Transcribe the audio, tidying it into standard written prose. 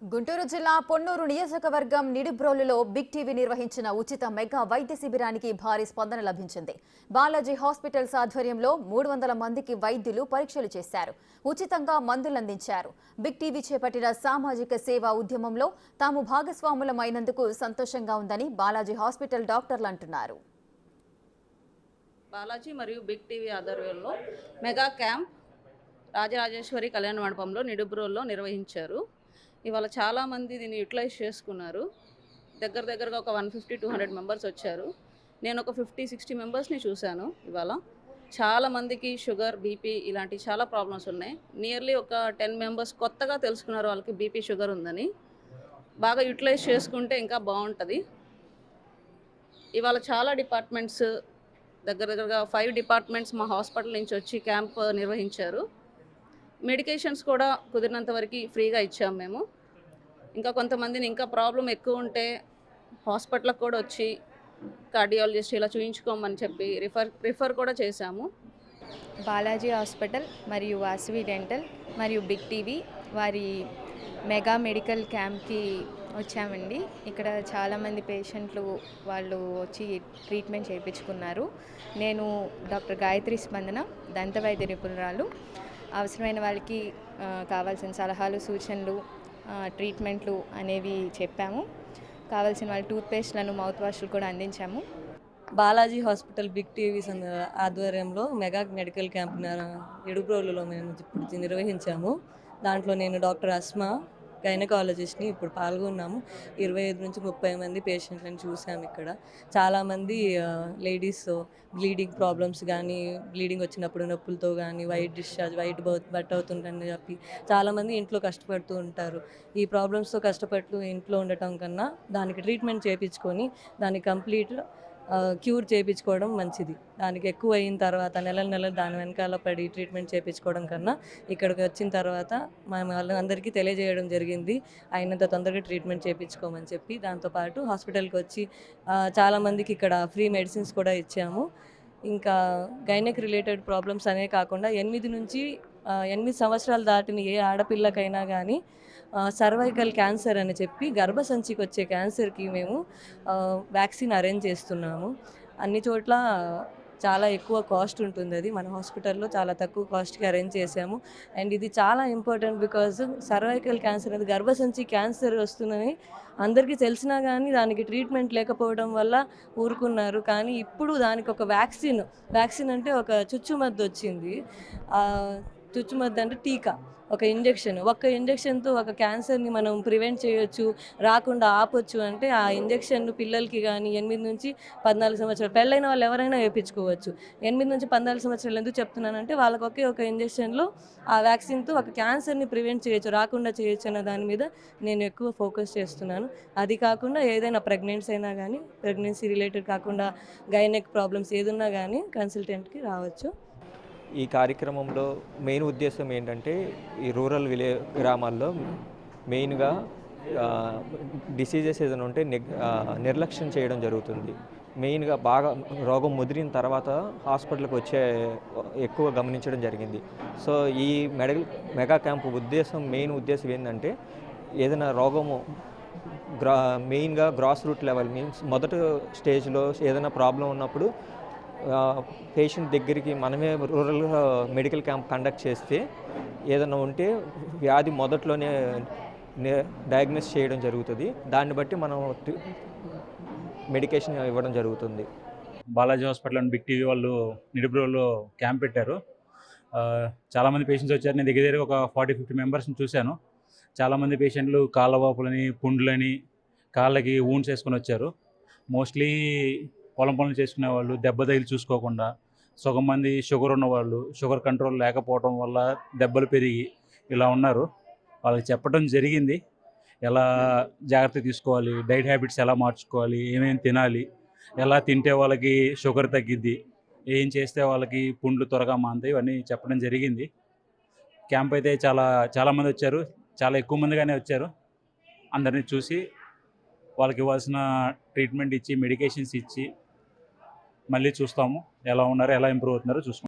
గుంటూరు జిల్లా పొన్నూరు నియోజకవర్గం నిడుబ్రోలులో big TV నిర్వహించిన ఉచిత మెగా వైద్య శిబిరానికి భారీ స్పందన లభించింది. బాలాజీ హాస్పిటల్స్ ఆధ్వర్యంలో 300 మందికి వైద్యులు పరీక్షలు చేశారు. ఉచితంగా మందులందించారు. బిగ్ టీవీ చేపట్టిన సామాజిక సేవా ఉద్యమంలో తాము భాగస్వాములమైనందుకు సంతోషంగా ఉందని బాలాజీ హాస్పిటల్ డాక్టర్లు అంటున్నారు. బాలాజీ మరియు బిగ్ టీవీ ఆధ్వర్యంలో మెగా క్యాంప్ రాజరాజేశ్వరి కళ్యాణ మండపంలో నిడుబ్రోల్లో నిర్వహించారు. ఇవాళ చాలామంది దీన్ని యూటిలైజ్ చేసుకున్నారు. దగ్గరగా ఒక 150-200 మెంబర్స్ వచ్చారు. నేను ఒక 50-60 మెంబర్స్ని చూశాను. ఇవాళ చాలామందికి షుగర్, బీపీ ఇలాంటి చాలా ప్రాబ్లమ్స్ ఉన్నాయి. నియర్లీ ఒక 10 మెంబర్స్ కొత్తగా తెలుసుకున్నారు వాళ్ళకి బీపీ, షుగర్ ఉందని. బాగా యూటిలైజ్ చేసుకుంటే ఇంకా బాగుంటుంది. ఇవాళ చాలా డిపార్ట్మెంట్స్ దగ్గరగా 5 డిపార్ట్మెంట్స్ మా హాస్పిటల్ నుంచి వచ్చి క్యాంప్ నిర్వహించారు. మెడికేషన్స్ కూడా కుదిరినంత వరకు ఫ్రీగా ఇచ్చాము మేము. ఇంకా కొంతమందిని ఇంకా ప్రాబ్లం ఎక్కువ ఉంటే హాస్పిటల్కి కూడా వచ్చి కార్డియాలజిస్ట్ ఇలా చూయించుకోమని చెప్పి రిఫర్ కూడా చేశాము. బాలాజీ హాస్పిటల్ మరియు వాసవి డెంటల్ మరియు బిగ్ టీవీ వారి మెగా మెడికల్ క్యాంప్కి వచ్చామండి. ఇక్కడ చాలామంది పేషెంట్లు వాళ్ళు వచ్చి ట్రీట్మెంట్ చేయించుకున్నారు. నేను డాక్టర్ గాయత్రి స్పందన, దంతవైద్య నిపుణురాలు. అవసరమైన వాళ్ళకి కావాల్సిన సలహాలు, సూచనలు, ట్రీట్మెంట్లు అనేవి చెప్పాము. కావాల్సిన వాళ్ళ టూత్పేస్ట్లను, మౌత్ వాష్లు కూడా అందించాము. బాలాజీ హాస్పిటల్ బిగ్ టీవీ ఆధ్వర్యంలో మెగా మెడికల్ క్యాంప్ నిడుబ్రోలులో మేము ఇప్పుడు నిర్వహించాము. దాంట్లో నేను డాక్టర్ అస్మా గైనకాలజిస్ట్ని ఇప్పుడు పాల్గొన్నాము. 25 నుంచి 30 మంది పేషెంట్లను చూసాము. ఇక్కడ చాలామంది లేడీస్ బ్లీడింగ్ ప్రాబ్లమ్స్ కానీ, బ్లీడింగ్ వచ్చినప్పుడు నొప్పులతో కానీ, వైట్ బట్ అవుతుందని చెప్పి చాలామంది ఇంట్లో కష్టపడుతూ ఉంటారు. ఈ ప్రాబ్లమ్స్తో కష్టపడుతూ ఇంట్లో ఉండటం కన్నా దానికి ట్రీట్మెంట్ చేయించుకొని దాన్ని కంప్లీట్ క్యూర్ చేయించుకోవడం మంచిది. దానికి ఎక్కువ అయిన తర్వాత నెలలు దాని వెనకాల పడి ట్రీట్మెంట్ చేయించుకోవడం కన్నా ఇక్కడికి వచ్చిన తర్వాత మేము వాళ్ళందరికీ తెలియజేయడం జరిగింది అయినంత తొందరగా ట్రీట్మెంట్ చేయించుకోమని చెప్పి. దాంతోపాటు హాస్పిటల్కి వచ్చి చాలామందికి ఇక్కడ ఫ్రీ మెడిసిన్స్ కూడా ఇచ్చాము. ఇంకా గైనక్ రిలేటెడ్ ప్రాబ్లమ్స్ అనే కాకుండా 8 సంవత్సరాలు దాటిన ఏ ఆడపిల్లకైనా కానీ సర్వైకల్ క్యాన్సర్ అని చెప్పి గర్భసంచికి వచ్చే క్యాన్సర్కి మేము వ్యాక్సిన్ అరేంజ్ చేస్తున్నాము. అన్ని చోట్ల చాలా ఎక్కువ కాస్ట్ ఉంటుంది. అది మన హాస్పిటల్లో చాలా తక్కువ కాస్ట్కి అరేంజ్ చేసాము. అండ్ ఇది చాలా ఇంపార్టెంట్ బికాజ్ సర్వైకల్ క్యాన్సర్ అనేది గర్భసంచి క్యాన్సర్ వస్తుందని అందరికీ తెలిసినా కానీ దానికి ట్రీట్మెంట్ లేకపోవడం వల్ల ఊరుకున్నారు. కానీ ఇప్పుడు దానికి ఒక వ్యాక్సిన్ అంటే ఒక చుచ్చుమద్దు వచ్చింది. చుచ్చుమద్దు అంటే టీకా, ఒక ఇంజెక్షన్తో ఒక క్యాన్సర్ని మనం ప్రివెంట్ చేయొచ్చు, రాకుండా ఆపొచ్చు. అంటే ఆ ఇంజెక్షన్ పిల్లలకి కానీ 8 నుంచి 14 సంవత్సరాలు పెళ్ళైన వాళ్ళు ఎవరైనా వేయించుకోవచ్చు. 8 నుంచి 14 సంవత్సరాలు ఎందుకు చెప్తున్నానంటే వాళ్ళకి ఒక ఇంజెక్షన్లో ఆ వ్యాక్సిన్తో ఒక క్యాన్సర్ని ప్రివెంట్ చేయొచ్చు, రాకుండా చేయొచ్చు అన్న దాని మీద నేను ఎక్కువ ఫోకస్ చేస్తున్నాను. అది కాకుండా ఏదైనా ప్రెగ్నెన్సీ అయినా కానీ, ప్రెగ్నెన్సీ రిలేటెడ్ కాకుండా గైనెక్ ప్రాబ్లమ్స్ ఏదున్నా కానీ కన్సల్టెంట్కి రావచ్చు. ఈ కార్యక్రమంలో మెయిన్ ఉద్దేశం ఏంటంటే ఈ రూరల్ గ్రామాల్లో మెయిన్గా డిసీజెస్ ఏదైనా ఉంటే నిర్లక్ష్యం చేయడం జరుగుతుంది. మెయిన్గా బాగా రోగం ముదిరిన తర్వాత హాస్పిటల్కి వచ్చే ఎక్కువ గమనించడం జరిగింది. సో ఈ మెగా క్యాంప్ మెయిన్ ఉద్దేశం ఏంటంటే ఏదైనా రోగము మెయిన్గా గ్రాస్ రూట్ లెవెల్ మీన్స్ మొదటి స్టేజ్లో ఏదైనా ప్రాబ్లం ఉన్నప్పుడు పేషెంట్ దగ్గరికి మనమే రూరల్ మెడికల్ క్యాంప్ కండక్ట్ చేస్తే ఏదైనా ఉంటే వ్యాధి మొదట్లోనే డయాగ్నోస్ చేయడం జరుగుతుంది. దాన్ని బట్టి మనం మెడికేషన్ ఇవ్వడం జరుగుతుంది. Balaji hospital and Big TV వాళ్ళు నిడుబ్రోలో క్యాంప్ పెట్టారు. చాలామంది పేషెంట్స్ వచ్చారు. నేను దగ్గర ఒక 40-50 మెంబర్స్ని చూశాను. చాలామంది పేషెంట్లు కాళ్ళ వాపులని, పుండ్లని, కాళ్ళకి వూండ్స్ వేసుకొని వచ్చారు. మోస్ట్లీ పొలం పనులు చేసుకునే వాళ్ళు, దెబ్బ తగిలి చూసుకోకుండా, సగం మంది షుగర్ ఉన్నవాళ్ళు, షుగర్ కంట్రోల్ లేకపోవడం వల్ల దెబ్బలు పెరిగి ఇలా ఉన్నారు. వాళ్ళకి చెప్పడం జరిగింది ఎలా జాగ్రత్త తీసుకోవాలి, డైట్ హ్యాబిట్స్ ఎలా మార్చుకోవాలి, ఏమేమి తినాలి, ఎలా తింటే వాళ్ళకి షుగర్ తగ్గిద్ది, ఏం చేస్తే వాళ్ళకి పుండ్లు త్వరగా మాంతాయి, ఇవన్నీ చెప్పడం జరిగింది. క్యాంప్ అయితే చాలామంది వచ్చారు. చాలా ఎక్కువ మందిగానే వచ్చారు. అందరినీ చూసి వాళ్ళకి ఇవ్వాల్సిన ట్రీట్మెంట్ ఇచ్చి, మెడికేషన్స్ ఇచ్చి మళ్ళీ చూస్తాము ఎలా ఉన్నారు, ఎలా ఇంప్రూవ్ అవుతున్నారో చూసుకుంటాం.